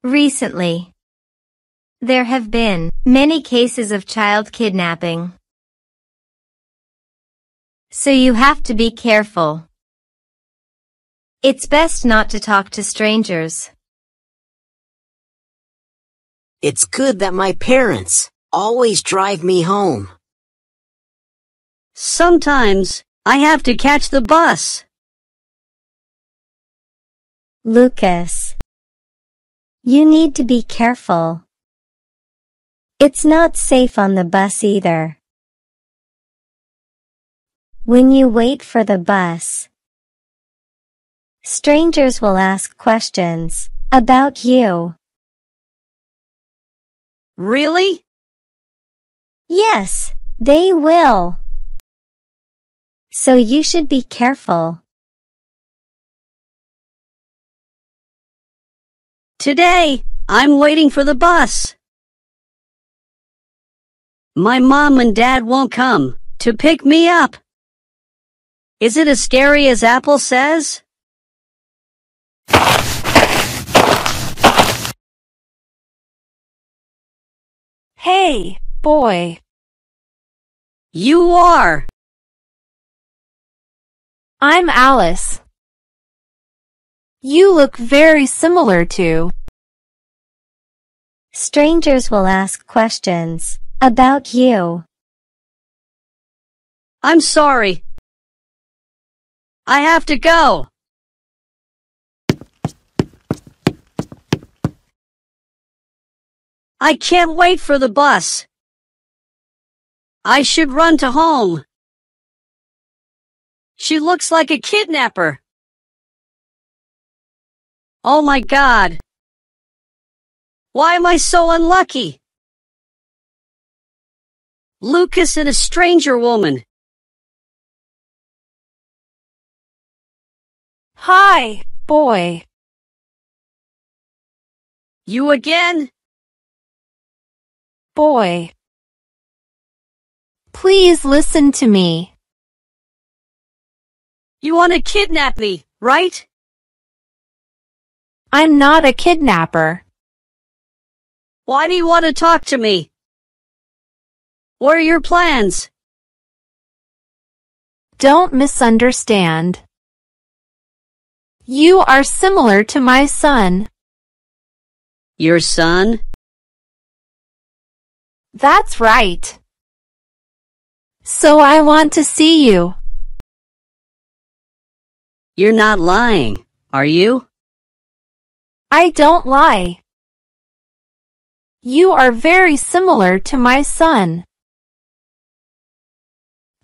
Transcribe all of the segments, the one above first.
Recently, there have been many cases of child kidnapping. So you have to be careful. It's best not to talk to strangers. It's good that my parents always drive me home. Sometimes I have to catch the bus. Lucas, you need to be careful. It's not safe on the bus either. When you wait for the bus, strangers will ask questions about you. Really? Yes, they will. So you should be careful. Today, I'm waiting for the bus. My mom and dad won't come to pick me up. Is it as scary as Apple says? Hey, boy. You are. I'm Alice. You look very similar to. Strangers will ask questions about you. I'm sorry. I have to go. I can't wait for the bus. I should run to home. She looks like a kidnapper. Oh my God. Why am I so unlucky? Lucas and a stranger woman. Hi, boy. You again? Boy. Please listen to me. You want to kidnap me, right? I'm not a kidnapper. Why do you want to talk to me? What are your plans? Don't misunderstand. You are similar to my son. Your son? That's right. So I want to see you. You're not lying, are you? I don't lie. You are very similar to my son.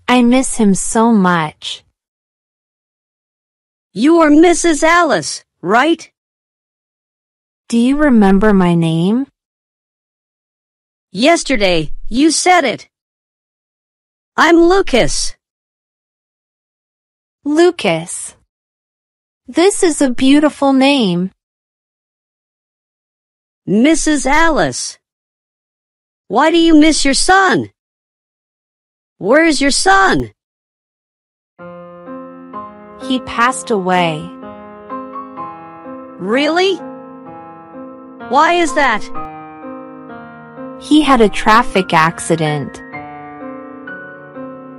I miss him so much. You are Mrs. Alice, right? Do you remember my name? Yesterday, you said it. I'm Lucas. Lucas. This is a beautiful name. Mrs. Alice. Why do you miss your son? Where's your son? He passed away. Really? Why is that? He had a traffic accident.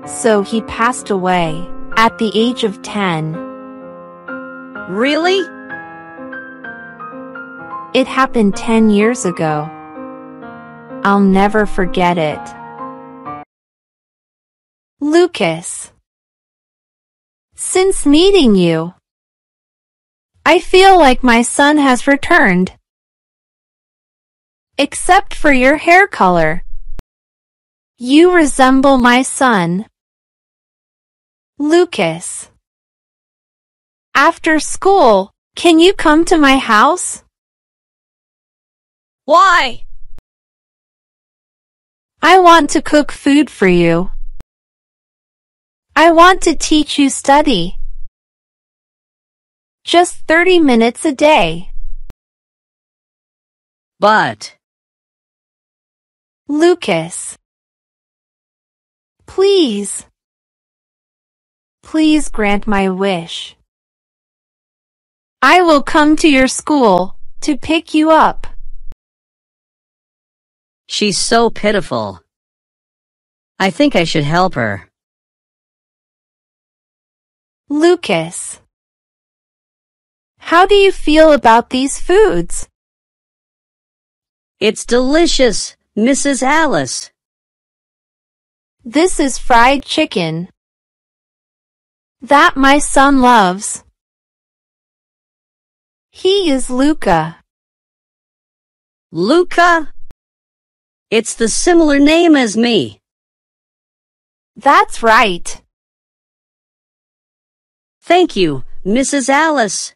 So he passed away at the age of 10. Really? It happened 10 years ago. I'll never forget it. Lucas. Since meeting you, I feel like my son has returned. Except for your hair color. You resemble my son. Lucas. After school, can you come to my house? Why? I want to cook food for you. I want to teach you study. Just 30 minutes a day. But. Lucas. Please. Please grant my wish. I will come to your school to pick you up. She's so pitiful. I think I should help her. Lucas, how do you feel about these foods? It's delicious, Mrs. Alice. This is fried chicken that my son loves. He is Luca. Luca? It's the similar name as me. That's right. Thank you, Mrs. Alice.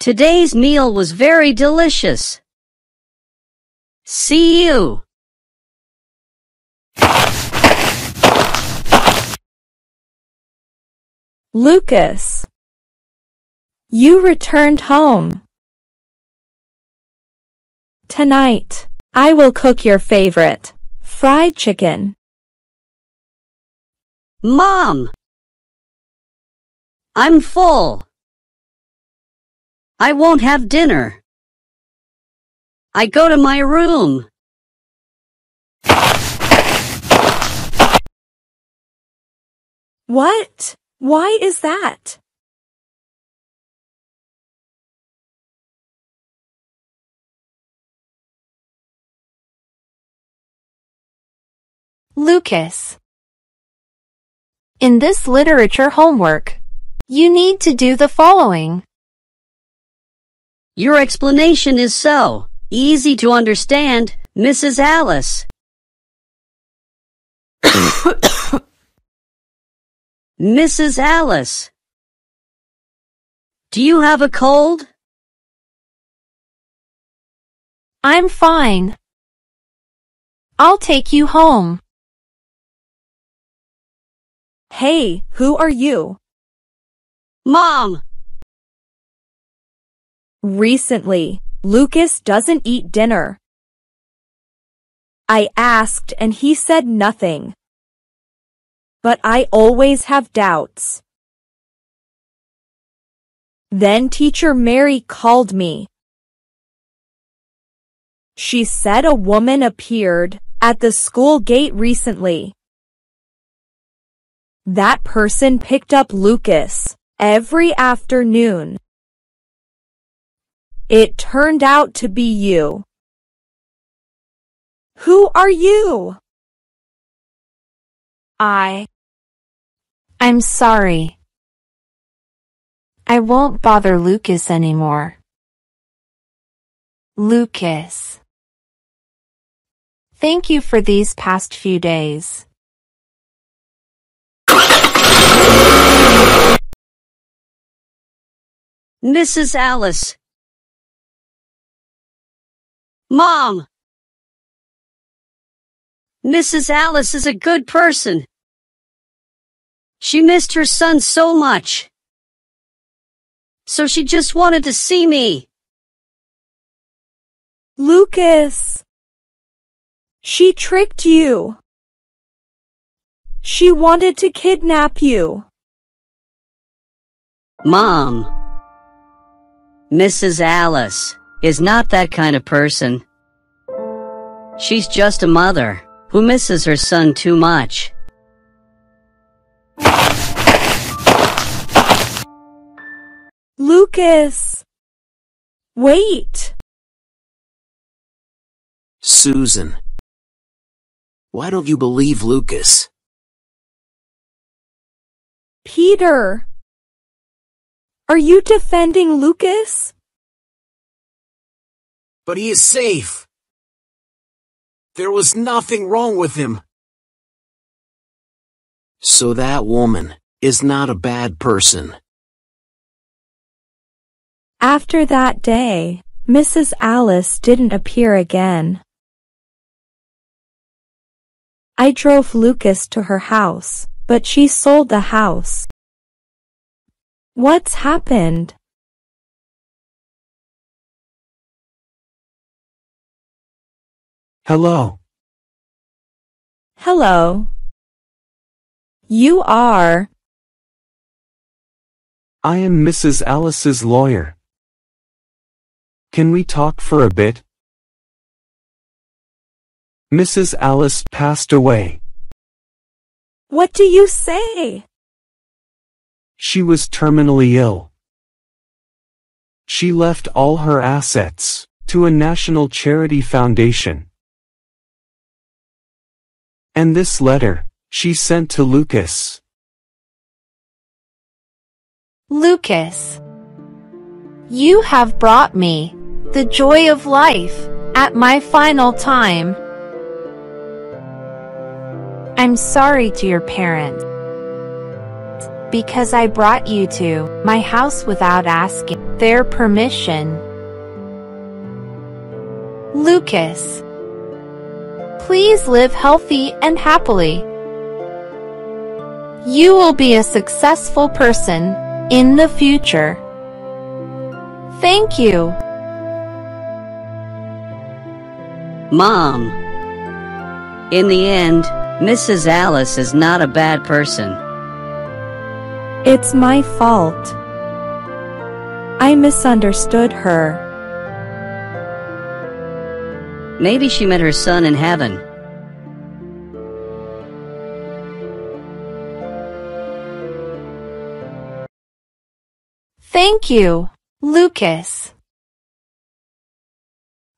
Today's meal was very delicious. See you. Lucas, you returned home. Tonight, I will cook your favorite, fried chicken. Mom! I'm full. I won't have dinner. I go to my room. What? Why is that? Lucas, in this literature homework, you need to do the following. Your explanation is so easy to understand, Mrs. Alice. Mrs. Alice, do you have a cold? I'm fine. I'll take you home. Hey, who are you? Mom! Recently, Lucas doesn't eat dinner. I asked and he said nothing. But I always have doubts. Then Teacher Mary called me. She said a woman appeared at the school gate recently. That person picked up Lucas every afternoon. It turned out to be you. Who are you? I'm sorry. I won't bother Lucas anymore. Lucas, thank you for these past few days. Mrs. Alice. Mom! Mrs. Alice is a good person. She missed her son so much. So she just wanted to see me. Lucas, she tricked you. She wanted to kidnap you. Mom, Mrs. Alice is not that kind of person. She's just a mother who misses her son too much. Lucas, wait. Susan, why don't you believe Lucas? Peter, are you defending Lucas? But he is safe. There was nothing wrong with him. So that woman is not a bad person. After that day, Mrs. Alice didn't appear again. I drove Lucas to her house, but she sold the house. What's happened? Hello. Hello. You are? I am Mrs. Alice's lawyer. Can we talk for a bit? Mrs. Alice passed away. What do you say? She was terminally ill. She left all her assets to a national charity foundation. And this letter, she sent to Lucas. Lucas, you have brought me the joy of life at my final time. I'm sorry to your parents because I brought you to my house without asking their permission. Lucas, please live healthy and happily. You will be a successful person in the future. Thank you. Mom. In the end, Mrs. Alice is not a bad person. It's my fault. I misunderstood her. Maybe she met her son in heaven. Thank you, Lucas.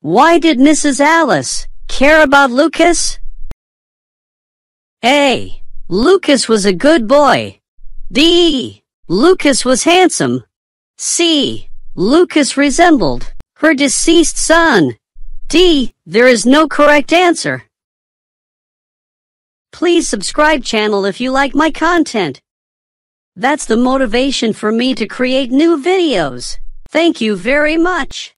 Why did Mrs. Alice care about Lucas? A. Lucas was a good boy. D. Lucas was handsome. C. Lucas resembled her deceased son. D. There is no correct answer. Please subscribe channel if you like my content. That's the motivation for me to create new videos. Thank you very much.